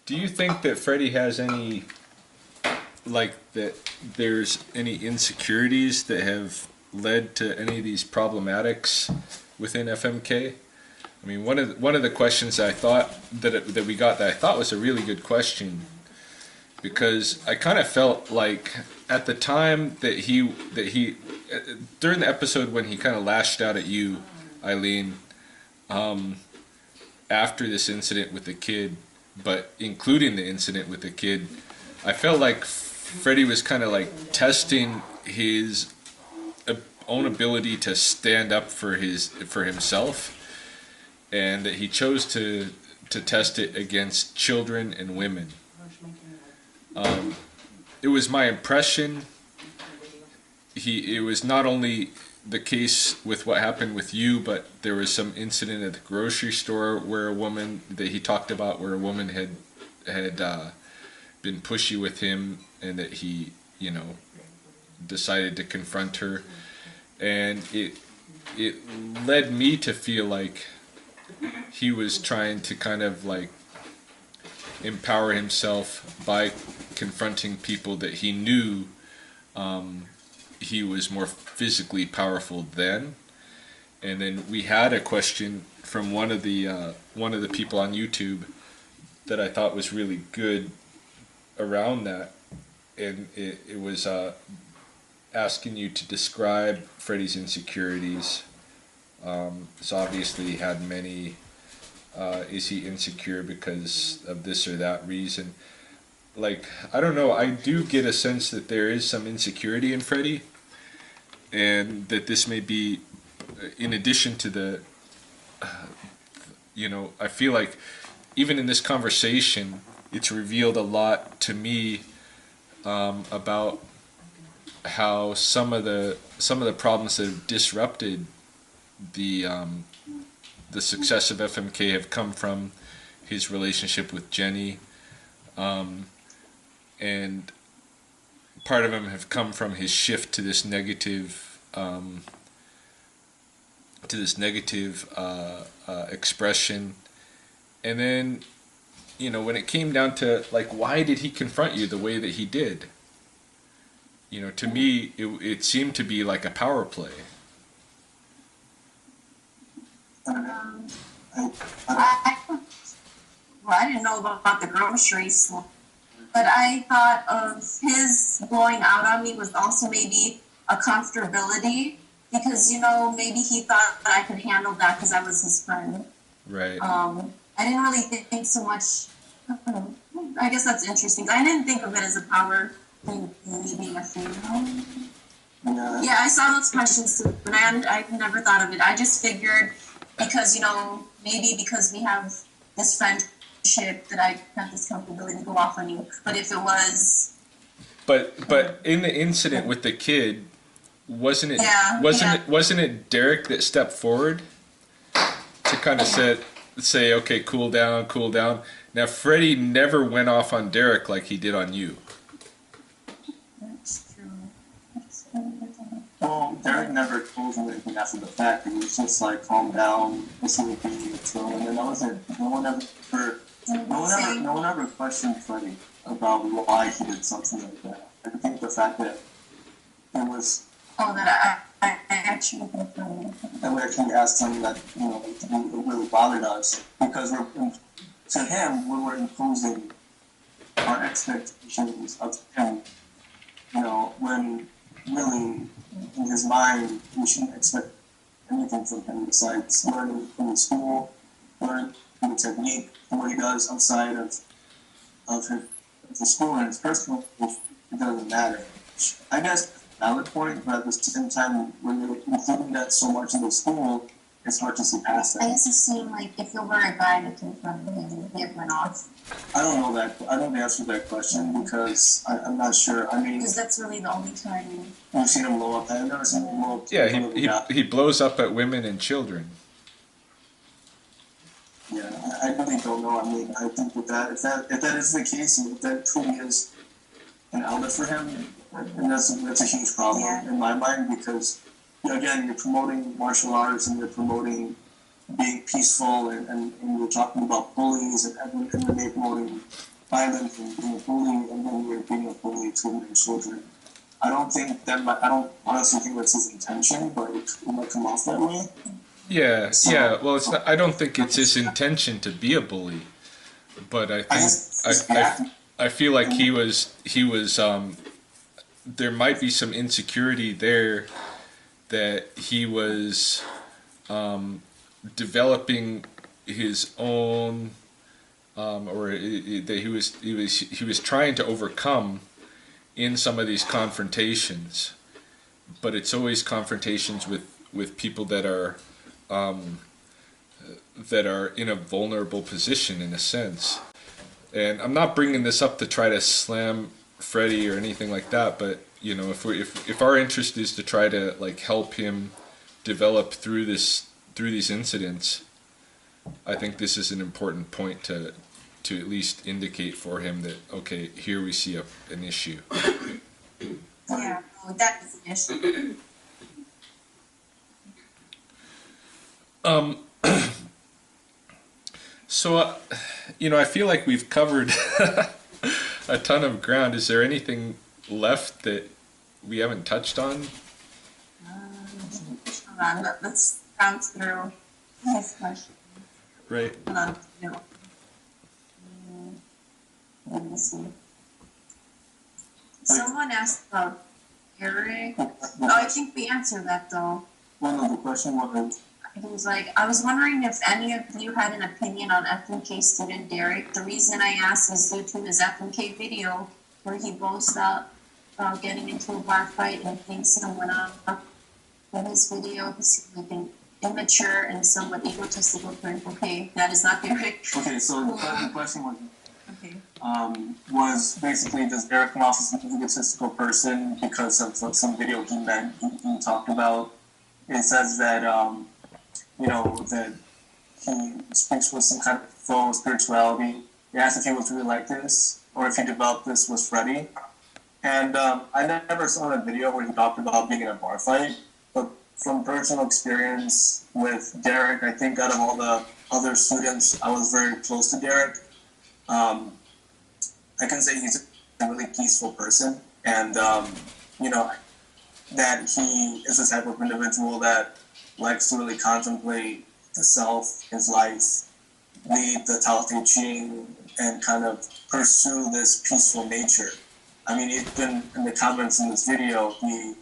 Do you think that Freddie has any, like, that there's any insecurities that have led to any of these problematics within FMK? I mean, one of the questions I thought that we got that I thought was a really good question, because I kind of felt like at the time that he during the episode when he kind of lashed out at you, Eileen, after this incident with the kid, but including the incident with the kid, I felt like Freddie was kind of like testing his own ability to stand up for himself, and that he chose to test it against children and women. It was my impression it was not only the case with what happened with you, but there was some incident at the grocery store where a woman that he talked about, where a woman had been pushy with him, and that he, decided to confront her, and it led me to feel like he was trying to kind of like empower himself by confronting people that he knew he was more physically powerful than. And then we had a question from one of the people on YouTube that I thought was really good around that, and it was asking you to describe Freddie's insecurities. So obviously he had many. Is he insecure because of this or that reason? Like, I don't know, I do get a sense that there is some insecurity in Freddie, and that this may be in addition to the I feel like even in this conversation it's revealed a lot to me about how some of the problems that have disrupted the success of FMK have come from his relationship with Jenny, and part of them have come from his shift to this negative expression. And then, when it came down to like, why did he confront you the way that he did? To me, it seemed to be like a power play. I, I, well, I didn't know about the groceries, but I thought of his going out on me was also maybe a comfortability, because maybe he thought that I could handle that because I was his friend. Right. I didn't really think so much. I guess that's interesting. I didn't think of it as a power thing, me being a female. Yeah, I saw those questions too, but I never thought of it. I just figured because, maybe because we have this friendship that I have this comfortability to go off on you. But if it was... But in the incident with the kid, wasn't it Derek that stepped forward to kind of say, okay, cool down. Now, Freddie never went off on Derek like he did on you. That's true. Well, Derek never told him anything after the fact. He was just like, calm down, listen to me, chill, and then that was it. No one ever questioned Freddie about why he did something like that. I think the fact that it was... Oh, that I actually think and we actually asked him that, it really bothered us, because to him, we were imposing our expectations of him, when really, in his mind, we shouldn't expect anything from him besides learning from his school, learning the technique, and what he does outside of the school and his personal life. It doesn't matter. I guess valid point, but at the same time, when you're including that so much in the school, it's hard to see past that. I guess it seemed like if you were a guy that confronted him, it went off. I don't know that. I don't answer that question because I'm not sure. I mean, because that's really the only time you've seen him blow up. I've never seen him blow up. Yeah, he blows up at women and children. Yeah, I really don't know. I mean, I think if that is the case, and if that truly is an outlet for him, and that's a huge problem in my mind, because again, you're promoting martial arts and you're promoting being peaceful, and you're talking about bullies and then they're promoting violent and being a bully, and then you're being a bully to your children. I don't think that I don't honestly think that's his intention, but it might come off that way. Yeah, yeah. Well, it's not, I don't think it's his intention to be a bully, but I feel like he was there might be some insecurity there that he was developing his own that he was trying to overcome in some of these confrontations, but it's always confrontations with people that are in a vulnerable position in a sense. And I'm not bringing this up to try to slam Freddie or anything like that, but you know, if our interest is to try to like help him develop through these incidents, I think this is an important point to at least indicate for him that okay, here we see an issue. Yeah, no, that is an issue. So, you know, I feel like we've covered a ton of ground. Is there anything left that we haven't touched on? Hold on, let's count through. Nice question. Right. Hold on. No. Let me see. Someone asked about Eric. Oh, I think we answered that though. One of the question was, He was like, I was wondering if any of you had an opinion on FMK student Derek. The reason I asked is due to his FMK video where he boasts about getting into a bar fight and beating someone up. In his video, he seemed like an immature and somewhat egotistical person. Okay, that is not Derek. okay, so the question was, Okay. was basically, does Derek come off as an egotistical person because of some video he talked about? It says that, you know, that he speaks with some kind of full spirituality. He asked if he was really like this, or if he developed this with Freddie. And I never saw that video where he talked about being in a bar fight, but from personal experience with Derek, I think out of all the other students, I was very close to Derek. I can say he's a really peaceful person, and you know, that he is the type of individual that likes to really contemplate the self, his life, lead the Tao Te Ching, and kind of pursue this peaceful nature. I mean, even in the comments in this video, he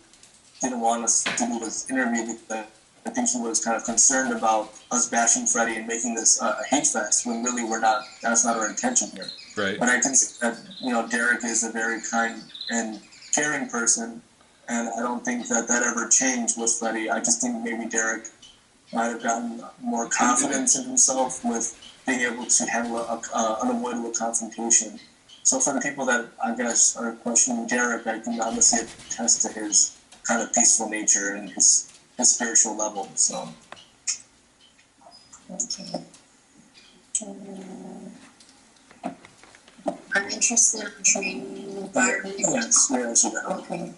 didn't want us to do this interview because I think he was kind of concerned about us bashing Freddie and making this a hate fest when really we're not. That's not our intention here. Right. But I can say that, you know, Derek is a very kind and caring person, and I don't think that ever changed with Freddie. I just think maybe Derek might have gotten more confidence in himself with being able to handle an unavoidable confrontation. So for the people that I guess are questioning Derek, I can honestly attest to his kind of peaceful nature and his spiritual level. So. Okay. I'm interested in training environment. Yes, we answered that. Okay.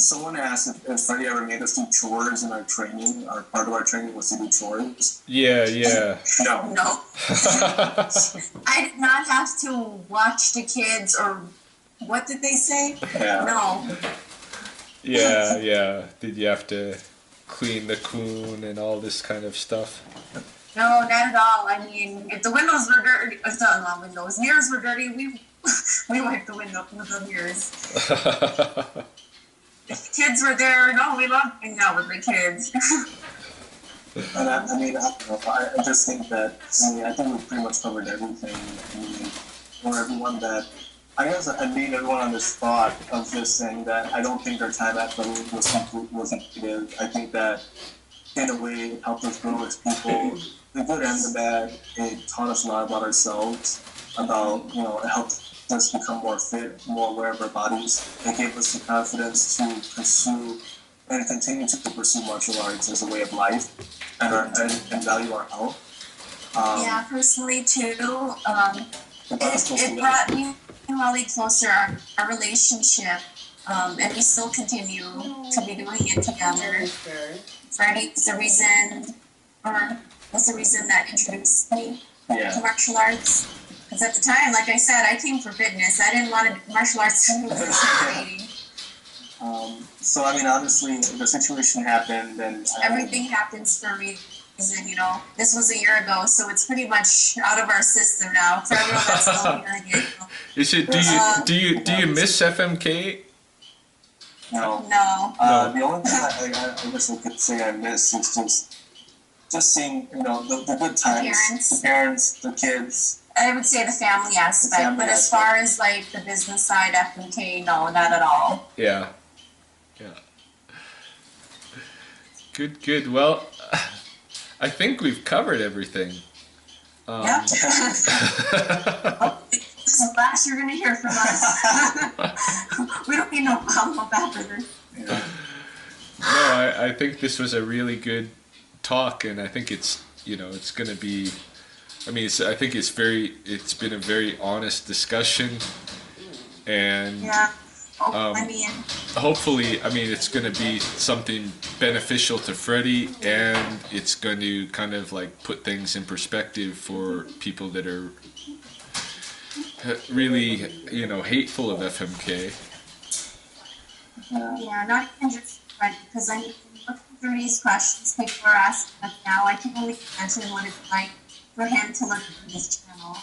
Someone asked if Freddie ever made us do chores in our training. Our part of our training was to do chores. Yeah, yeah. No. No. I did not have to watch the kids or what did they say? Yeah. No. Yeah, yeah. Did you have to clean the coon and all this kind of stuff? No, not at all. I mean, if the windows were dirty, if the not windows, mirrors were dirty, we wiped the window with the mirrors. If the kids were there, no, we loved hanging out with the kids. And I mean, I don't know. I just think that, I think we pretty much covered everything. I mean, for everyone that, I guess I mean everyone on this thought of just saying that I don't think our time at Freddie was negative. I think that in a way it helped us grow as people, the good and the bad. It taught us a lot about ourselves, about, you know, it helped us become more fit, more aware of our bodies. It gave us the confidence to pursue and continue to pursue martial arts as a way of life and value our health. Yeah, personally too. It brought me really closer. Our relationship And we still continue to be doing it together. Freddie was the reason, or was the reason that introduced me to martial arts. Because at the time, like I said, I came for fitness. I didn't want martial arts to do with dating. So I mean, honestly, the situation happened, and everything happens for a reason. You know, this was a year ago, so it's pretty much out of our system now. For everyone that's still hearing it. Is it? Do you miss FMK? No. No. The only thing I guess I could say I miss is just seeing, you know, the good times, the parents, the kids. I would say the family aspect, but as far as like the business side, FMK, no, not at all. Yeah. Yeah. Good. Well, I think we've covered everything. Yeah. This is the last you're going to hear from us. We don't need no follow-up after this. Yeah. No, I think this was a really good talk, and I think it's, you know, it's going to be, I mean, I think it's been a very honest discussion, and yeah. I mean, hopefully, I mean, it's going to be something beneficial to Freddie, and it's going to kind of like put things in perspective for people that are really, you know, hateful of FMK. Yeah, not even just Freddie, because I'm looking through these questions people are asking us now. I can only imagine what it's like for him to look at this channel.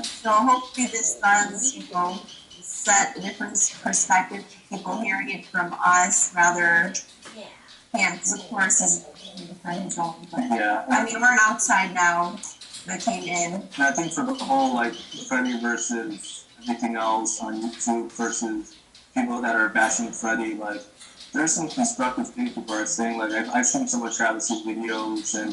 So hopefully this does, you know, set a different perspective to people hearing it from us rather than, because of course he's defend his own. But Yeah. I mean, we're an outside now that came in. And I think for the whole, like, Freddie versus everything else on YouTube versus people that are bashing Freddie, like, there's some constructive things people are saying. Like, I've seen some of Travis's videos and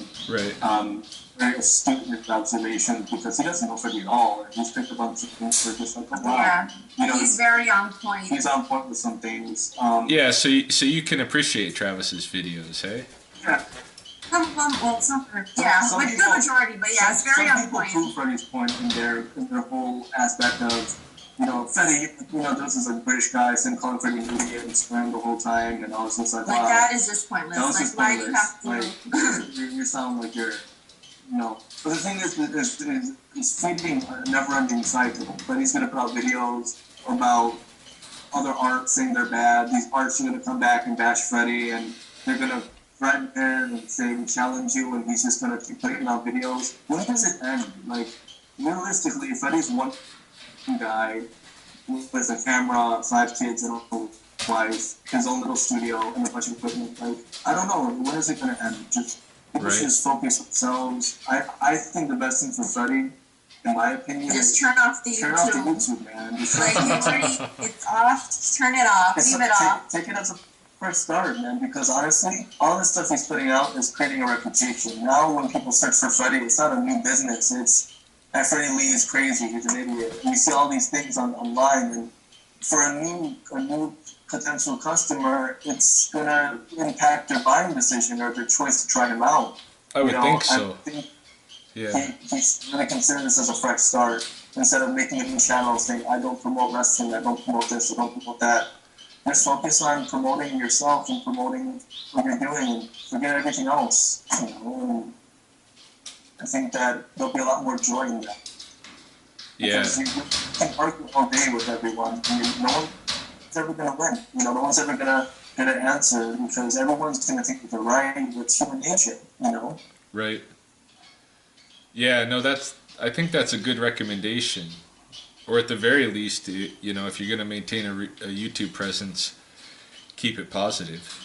very astute observations because he doesn't know Freddie at all. And he's picked a bunch of things for just like, oh, wow. Yeah, You know, he's very on point. He's on point with some things. Yeah, so you can appreciate Travis's videos, hey? Yeah. Well, some with the majority, but yeah, it's very on point. Some people prove Freddie's point in their whole aspect of, you know, Freddie, you know, this is a British guy, so calling Freddie an idiot and swearing the whole time and all this stuff. Like, wow, that is just pointless. That was like, just why pointless. do you have to? Like, you sound like you're, you know. But the thing is it's feeding a never-ending cycle. But he's going to put out videos about other arts saying they're bad. These arts are going to come back and bash Freddie, and they're going to threaten him and say, we challenge you, and he's just going to keep putting out videos. When does it end? Like, realistically, Freddie's one guy with a camera, 5 kids, and a wife, his own little studio, and a bunch of equipment. Like, I don't know. When is it going to end? Just people should just focus on themselves. I think the best thing for Freddie, in my opinion, just turn off the YouTube. Turn off the YouTube, man. Just like, it's off. Just turn it off. Leave it off. Take it as a fresh start, man. Because honestly, all the stuff he's putting out is creating a reputation. Now, when people search for Freddie, it's not a new business. It's that Freddie Lee is crazy. He's an idiot. And you see all these things online, and for a new potential customer, it's gonna impact their buying decision or their choice to try him out. I would think so. I think he's gonna consider this as a fresh start instead of making a new channel saying, I don't promote wrestling, I don't promote this, I don't promote that. Just focus on promoting yourself and promoting what you're doing and forget everything else. You know, and I think that there'll be a lot more joy in that. Yeah. Because you can argue all day with everyone. I mean, no one's ever gonna win. You know, no one's ever gonna get an answer because everyone's gonna think that they're right. It's human nature. You know. Right. Yeah. No, I think that's a good recommendation, or at the very least, you know, if you're gonna maintain a YouTube presence, keep it positive.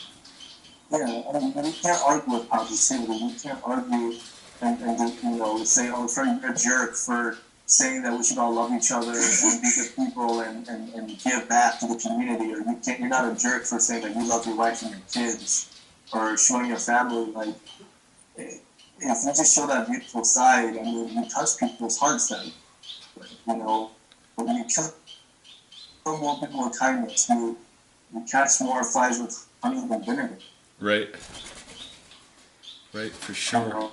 Yeah, I mean, you can't argue with positivity. You can't argue and you know, say, oh, Freddie, you're a jerk for saying that we should all love each other and be good people and give back to the community, or you're not a jerk for saying that you love your wife and your kids, or showing your family. Like, if you just show that beautiful side, I mean, you touch people's hearts then. You know, when you kill more people with kindness, you catch more flies with honey than vinegar. Right. Right, for sure.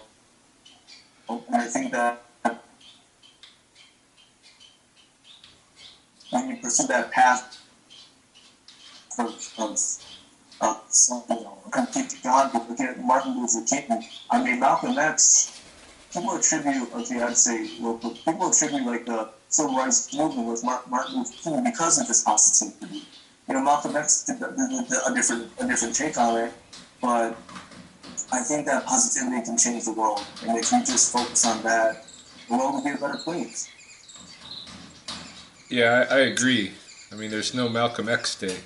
And I think that when you pursue that path some, complete God. But look at Martin Luther King. I mean, Malcolm X. People attribute, people attribute like the civil rights movement with Martin Luther King because of this positivity. Malcolm X did a different take on it, but I think that positivity can change the world, and if you just focus on that, the world will be a better place. Yeah, I agree. I mean, there's no Malcolm X Day.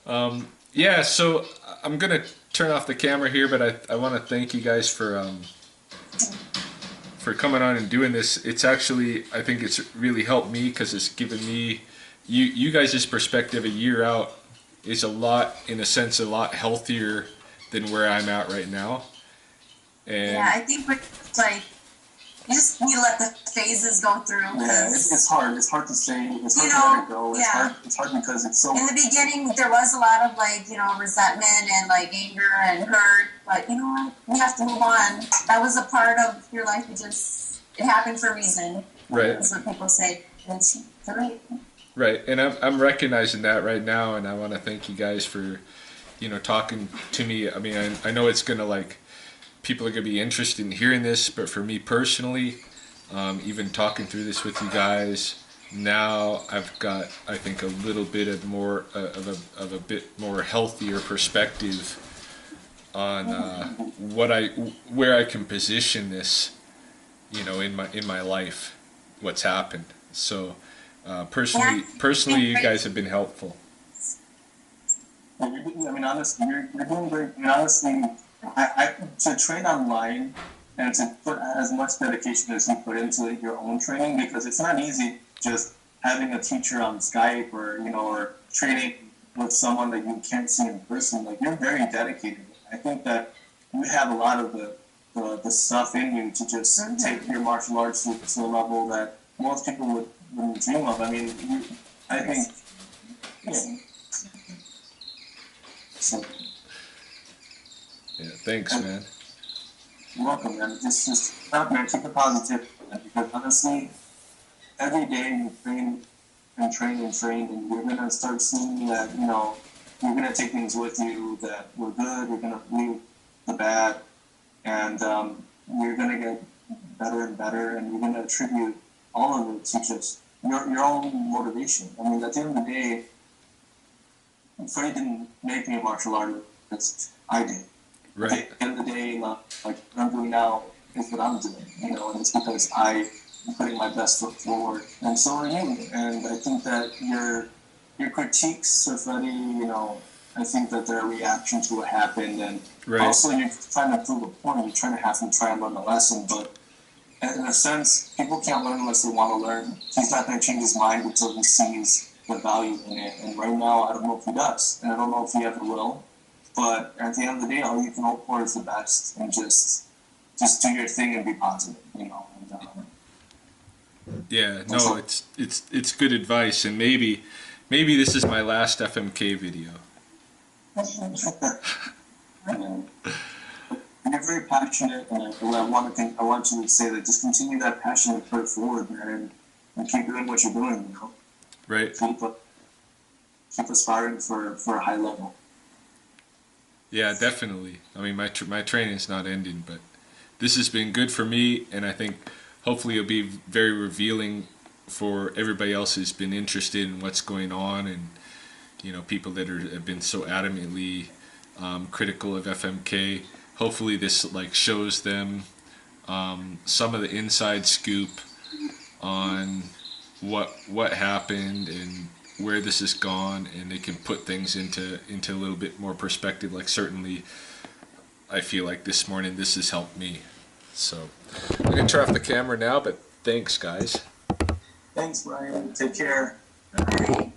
Yeah. Yeah, so I'm gonna turn off the camera here, but I want to thank you guys for coming on and doing this. It's actually, I think it's really helped me because it's given me you guys' perspective a year out is in a sense a lot healthier than where I'm at right now. And yeah, I think we're like, you just need to let the phases go through. Yeah, it's hard. It's hard to say. It's hard to let it go. It's hard because it's so. In the beginning, there was a lot of resentment and anger and hurt. But you know what? We have to move on. That was a part of your life. It happened for a reason. Right. That's what people say. And it's right. Right, and I'm recognizing that right now, and I want to thank you guys for, talking to me. I mean, I know it's gonna people are gonna be interested in hearing this, but for me personally, even talking through this with you guys, now I've got, I think, a little bit of a bit more healthier perspective on where I can position this, in my life, what's happened. So. Personally, you guys have been helpful. I mean, honestly, you're doing great. I mean, honestly, to train online and to put as much dedication as you put into your own training, because it's not easy just having a teacher on Skype or training with someone that you can't see in person. You're very dedicated. I think that you have a lot of the stuff in you to just take your martial arts to a level that most people wouldn't dream of. I mean, I think, So, yeah, thanks, man. You're welcome, man. Just man, keep it positive, man, because honestly, every day you train and train and train, and you're gonna start seeing that you're gonna take things with you that were good. You're gonna leave the bad, and you're gonna get better and better, and you're gonna attribute all of it to just your own motivation. I mean, at the end of the day, Freddie didn't make me a martial artist. I did. Right. At the end of the day, what I'm doing now is what I'm doing, and it's because I'm putting my best foot forward, and so are you. And I think that your critiques of Freddie, I think that they're a reaction to what happened, and also you're trying to prove a point. You're trying to have him try and learn a lesson, but in a sense, people can't learn unless they want to learn. He's not going to change his mind until he sees the value in it. And right now, I don't know if he does, and I don't know if he ever will. But at the end of the day, all you can hope for is the best, and just do your thing and be positive, And, yeah, no, it's good advice, and maybe this is my last FMK video. You're very passionate, and I want you to say that just continue that passion and put it forward, man, and keep doing what you're doing, Right. Keep aspiring for a high level. Yeah, definitely. I mean, my training's not ending, but this has been good for me, and I think hopefully it'll be very revealing for everybody else who's been interested in what's going on, and people that have been so adamantly critical of FMK. Hopefully this shows them some of the inside scoop on what happened and where this has gone, and they can put things into a little bit more perspective. Certainly I feel like this morning this has helped me. So I'm gonna turn off the camera now, but thanks, guys. Thanks, Brian. Take care. Bye.